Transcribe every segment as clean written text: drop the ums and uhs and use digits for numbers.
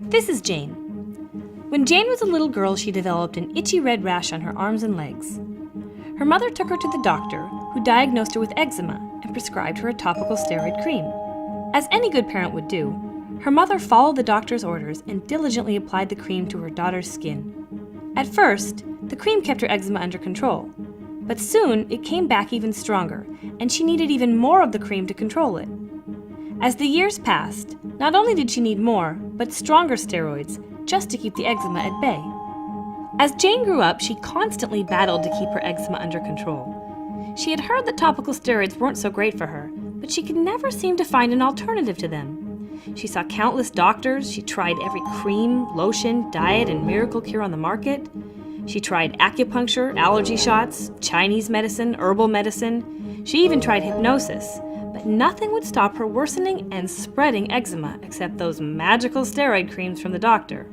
This is Jane. When Jane was a little girl, she developed an itchy red rash on her arms and legs. Her mother took her to the doctor, who diagnosed her with eczema and prescribed her a topical steroid cream. As any good parent would do, her mother followed the doctor's orders and diligently applied the cream to her daughter's skin. At first, the cream kept her eczema under control, but soon it came back even stronger, and she needed even more of the cream to control it. As the years passed, not only did she need more, but stronger steroids, just to keep the eczema at bay. As Jane grew up, she constantly battled to keep her eczema under control. She had heard that topical steroids weren't so great for her, but she could never seem to find an alternative to them. She saw countless doctors, she tried every cream, lotion, diet, and miracle cure on the market. She tried acupuncture, allergy shots, Chinese medicine, herbal medicine. She even tried hypnosis, but nothing would stop her worsening and spreading eczema except those magical steroid creams from the doctor.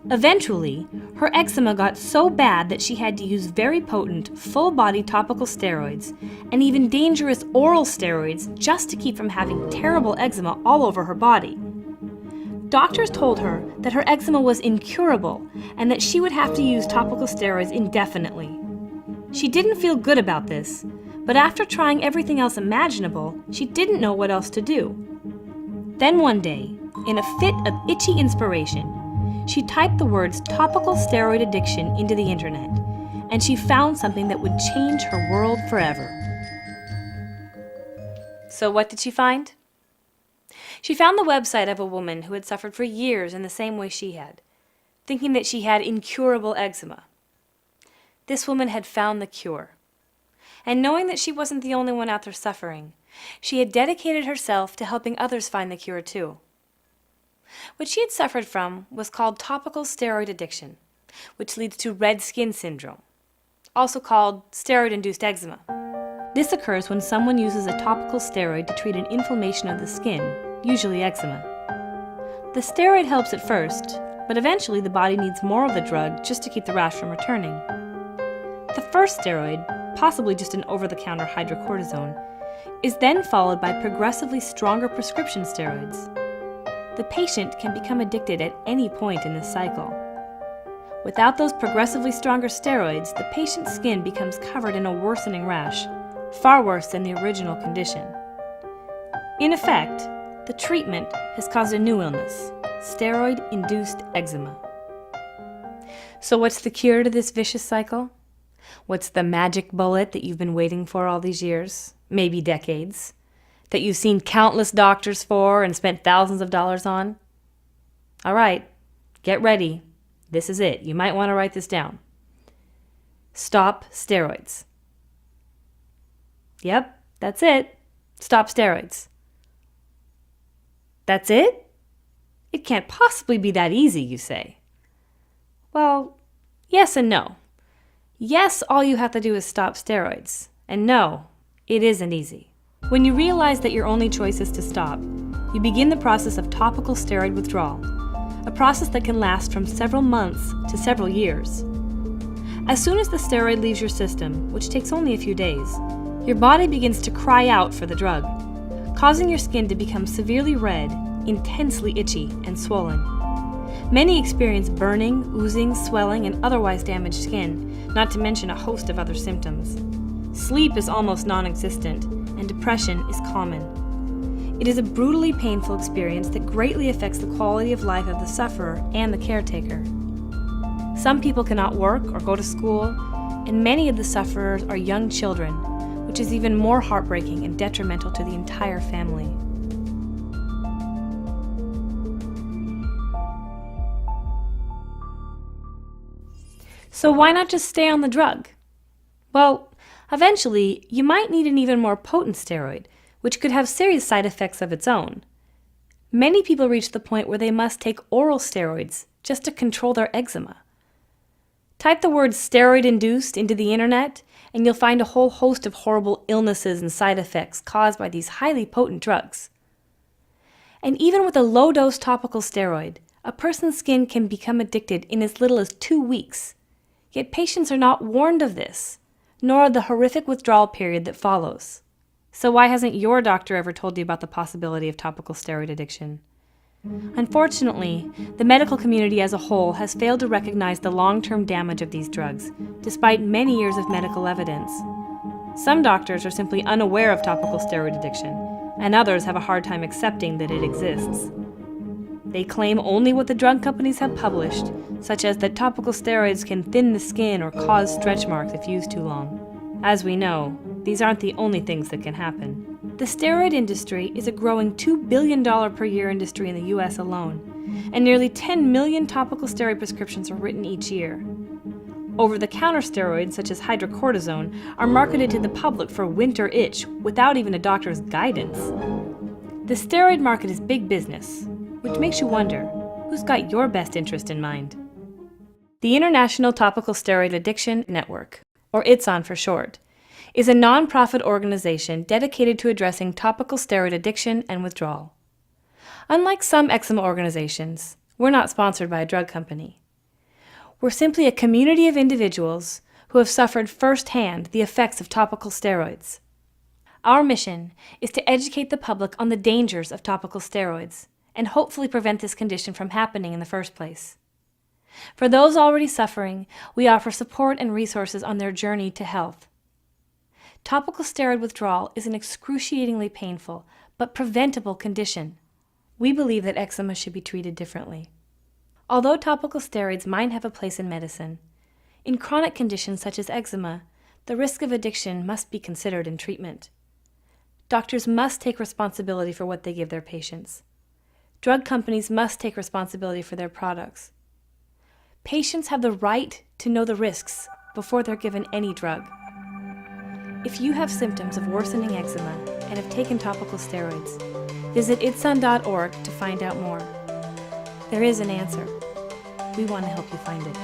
Eventually, her eczema got so bad that she had to use very potent, full-body topical steroids and even dangerous oral steroids just to keep from having terrible eczema all over her body. Doctors told her that her eczema was incurable and that she would have to use topical steroids indefinitely. She didn't feel good about this, but after trying everything else imaginable, she didn't know what else to do. Then one day, in a fit of itchy inspiration, she typed the words topical steroid addiction into the internet, and she found something that would change her world forever. So what did she find? She found the website of a woman who had suffered for years in the same way she had, thinking that she had incurable eczema. This woman had found the cure. And knowing that she wasn't the only one out there suffering, she had dedicated herself to helping others find the cure too. What she had suffered from was called topical steroid addiction, which leads to red skin syndrome, also called steroid-induced eczema. This occurs when someone uses a topical steroid to treat an inflammation of the skin, usually eczema. The steroid helps at first, but eventually the body needs more of the drug just to keep the rash from returning. The first steroid, possibly just an over-the-counter hidrokortison, is then followed by progressively stronger prescription steroids. The patient can become addicted at any point in this cycle. Without those progressively stronger steroids, the patient's skin becomes covered in a worsening rash, far worse than the original condition. In effect, the treatment has caused a new illness, steroid-induced eczema. So what's the cure to this vicious cycle? What's the magic bullet that you've been waiting for all these years, maybe decades? That you've seen countless doctors for and spent thousands of dollars on? All right, get ready. This is it. You might want to write this down. Stop steroids. Yep, that's it. Stop steroids. That's it? It can't possibly be that easy, you say. Well, yes and no. Yes, all you have to do is stop steroids. And no, it isn't easy. When you realize that your only choice is to stop, you begin the process of topical steroid withdrawal, a process that can last from several months to several years. As soon as the steroid leaves your system, which takes only a few days, your body begins to cry out for the drug, causing your skin to become severely red, intensely itchy, and swollen. Many experience burning, oozing, swelling, and otherwise damaged skin, not to mention a host of other symptoms. Sleep is almost non-existent, and depression is common. It is a brutally painful experience that greatly affects the quality of life of the sufferer and the caretaker. Some people cannot work or go to school, and many of the sufferers are young children, which is even more heartbreaking and detrimental to the entire family. So why not just stay on the drug? Well, eventually, you might need an even more potent steroid, which could have serious side effects of its own. Many people reach the point where they must take oral steroids just to control their eczema. Type the word steroid-induced into the internet, and you'll find a whole host of horrible illnesses and side effects caused by these highly potent drugs. And even with a low-dose topical steroid, a person's skin can become addicted in as little as 2 weeks. Yet patients are not warned of this, nor the horrific withdrawal period that follows. So why hasn't your doctor ever told you about the possibility of topical steroid addiction? Unfortunately, the medical community as a whole has failed to recognize the long-term damage of these drugs, despite many years of medical evidence. Some doctors are simply unaware of topical steroid addiction, and others have a hard time accepting that it exists. They claim only what the drug companies have published, such as that topical steroids can thin the skin or cause stretch marks if used too long. As we know, these aren't the only things that can happen. The steroid industry is a growing $2 billion per year industry in the US alone, and nearly 10 million topical steroid prescriptions are written each year. Over-the-counter steroids, such as hidrokortison, are marketed to the public for winter itch without even a doctor's guidance. The steroid market is big business, which makes you wonder, who's got your best interest in mind? The International Topical Steroid Addiction Network, or ITSON for short, is a non-profit organization dedicated to addressing topical steroid addiction and withdrawal. Unlike some eczema organizations, we're not sponsored by a drug company. We're simply a community of individuals who have suffered firsthand the effects of topical steroids. Our mission is to educate the public on the dangers of topical steroids and hopefully prevent this condition from happening in the first place. For those already suffering, we offer support and resources on their journey to health. Topical steroid withdrawal is an excruciatingly painful but preventable condition. We believe that eczema should be treated differently. Although topical steroids might have a place in medicine, in chronic conditions such as eczema, the risk of addiction must be considered in treatment. Doctors must take responsibility for what they give their patients. Drug companies must take responsibility for their products. Patients have the right to know the risks before they're given any drug. If you have symptoms of worsening eczema and have taken topical steroids, visit itson.org to find out more. There is an answer. We want to help you find it.